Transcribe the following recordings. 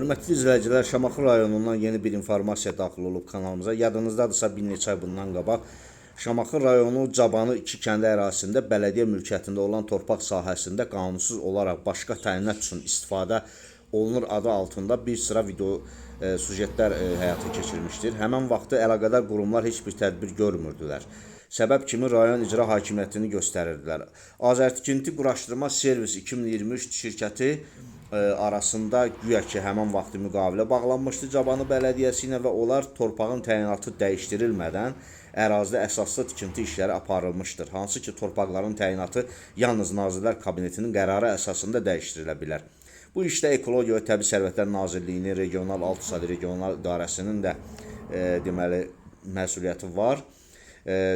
Hörmətli izləyicilər, Şamaxı rayonundan yeni bir informasiya daxil olub kanalımıza. Yadınızdadırsa bir neçə ay bundan qabaq Şamaxı rayonu Cabanı 2 kəndi ərazisində bələdiyyə mülkiyyətində olan torpaq sahəsində qanunsuz olaraq başqa təyinat üçün istifadə olunur adı altında bir sıra video sujetlər həyata keçirmişdir. Həmən vaxtı əlaqədar qurumlar heç bir tədbir görmürdülər. Səbəb kimi rayon icra hakimiyyətini göstərirdilər. Azərtikinti Quraşdırma Servis 2023 şirkəti arasında güya ki həmən vaxtı müqavilə bağlanmışdı Cabanı bələdiyyəsi ilə və onlar torpağın təyinatı dəyişdirilmədən ərazidə əsaslı tikinti işləri aparılmışdır. Hansı ki torpaqların təyinatı yalnız Nazirlər Kabinetinin qərarı əsasında dəyişdirilə bilər. Bu işdə Ekologiya və Təbii Sərvətlər Nazirliyinin regional 6 saylı regional idarəsinin də deməli məsuliyyəti var.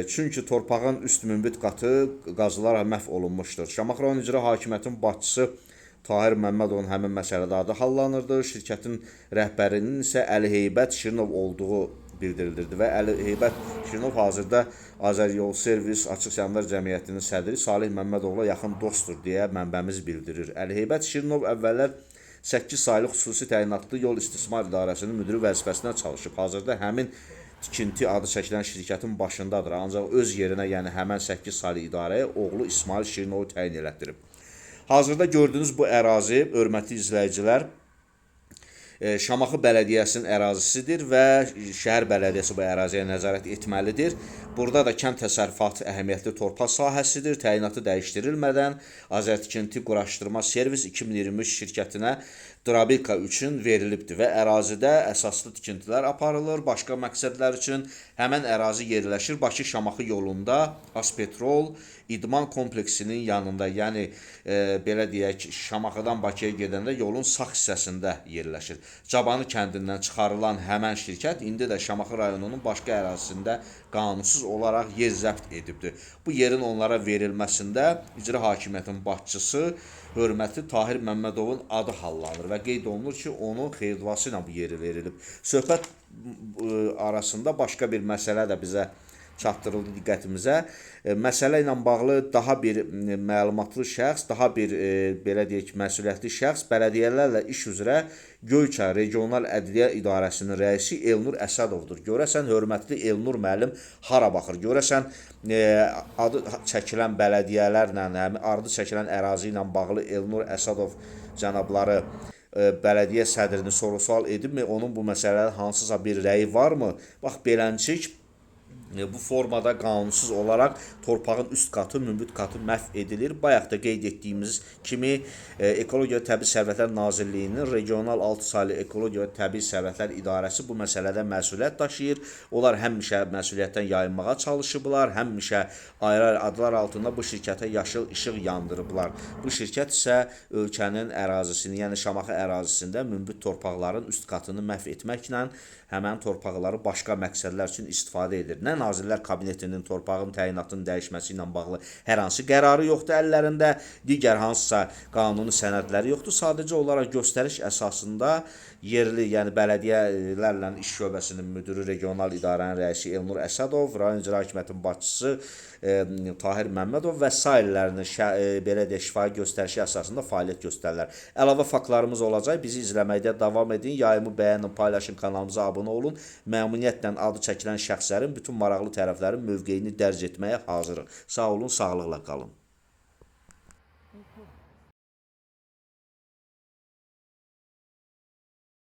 Çünki torpağın üst münbit qatı qazılaraq məhv olunmuşdur. Şamaxı rayon icra hakimiyyətinin başçısı Tahir Məmmədovun həmin məsələdə adı hallanırdı. Şirkətin rəhbərinin isə Əli Heybət Şirinov olduğu bildirilirdi və Əli Heybət Şirinov hazırda Azəryol Servis Açıq Səhmdar Cəmiyyətinin sədri Salih Məmmədovla yaxın dostdur deyə mənbəmiz bildirir. Əli Heybət Şirinov əvvəllər 8 saylı xüsusi təyinatlı yol istismar idarəsinin müdiri vəzifəsində çalışıb. Hazırda həmin tikinti adı çəkilən şirkətin başındadır. Ancaq öz yerinə, yəni həmən 8 saylı idarəyə oğlu İsmail Şirinovu təyin elətdirib. Hazırda gördüyünüz bu ərazi, hörmətli izləyicilər, Şamaxı Bələdiyyəsinin ərazisidir və şəhər bələdiyyəsi bu əraziyə nəzarət etməlidir. Burada da kənd təsərrüfatı əhəmiyyətli torpaq sahəsidir. Təyinatı dəyişdirilmədən Azərtikinti Quraşdırma Servis 2023 şirkətinə Drabilka üçün verilibdir və ərazidə əsaslı tikintilər aparılır. Başqa məqsədlər üçün həmən ərazi yerləşir. Bakı-Şamaxı yolunda Aspetrol İdman kompleksinin yanında, yəni belə deyək, Şamaxıdan Bakıya gedəndə yolun sağ hissəsində yerləşir. Cabanı kəndindən çıxarılan həmən şirkət indi də Şamaxı rayonunun başqa ərazisində qanunsuz olaraq yer zəbt edibdir. Bu yerin onlara verilməsində icra hakimiyyətinin başçısı hörmətli Tahir Məmmədovun adı hallanır və qeyd olunur ki, onun xeyir-duası ilə bu yeri verilib. Söhbət arasında başqa bir məsələ də bizə çatdırıldı diqqətimizə. Məsələ ilə bağlı daha bir məlumatlı şəxs, daha bir belə deyək, məsuliyyətli şəxs bələdiyyələrlə iş üzrə Göyçay Regional Ədliyyə İdarəsinin rəisi Elnur Əsədovdur. Görəsən, hörmətli Elnur müəllim hara baxır? Görəsən, adı çəkilən bələdiyyələrlə, adı çəkilən ərazi ilə bağlı Elnur Əsədov cənabları bələdiyyə sədrini soru-sual edibmi? Onun bu məsələdə hansısa bir rəyi varmı? Bax, beləncik bu formada qanunsuz olaraq torpağın üst qatı, münbit qatı məhv edilir. Bayaq da qeyd etdiyimiz kimi Ekologiya və Təbii Sərvətlər Nazirliyinin regional 6 saylı Ekologiya və Təbii Sərvətlər İdarəsi bu məsələdə məsuliyyət daşıyır. Onlar həmişə məsuliyyətdən yayınmağa çalışıblar, həmişə ayrı adlar altında bu şirkətə yaşıl işıq yandırıblar. Bu şirkət isə ölkənin ərazisini, yəni Şamaxı ərazisində münbit torpaqların üst qatını məhv etməklə həmən torpaqları başqa məqsədlər üçün istifadə edir. Nə Nazirlər Kabinetinin torpağın təyinatının dəyişməsi ilə bağlı hər hansı qərarı yoxdur əllərində, digər hansısa qanuni sənədləri yoxdur. Sadəcə olaraq göstəriş əsasında yerli, yəni bələdiyyələrlə iş şöbəsinin müdürü, regional idarənin rəisi Elnur Əsədov, rayon icra hakimiyyətinin başçısı Tahir Məmmədov və sairlərinin belə deyək, şifahi göstərişi əsasında fəaliyyət göstərirlər. Əlavə faktlarımız olacaq. Bizi izləməkdə davam edin. Yayımı bəyənin, paylaşın, kanalımıza abunə olun. Məmnuniyyətlə adı çəkilən şəxslərin bütün maraqlı tərəflərin mövqeyini dərc etməyə hazırıq. Sağ olun, sağlıqla qalın.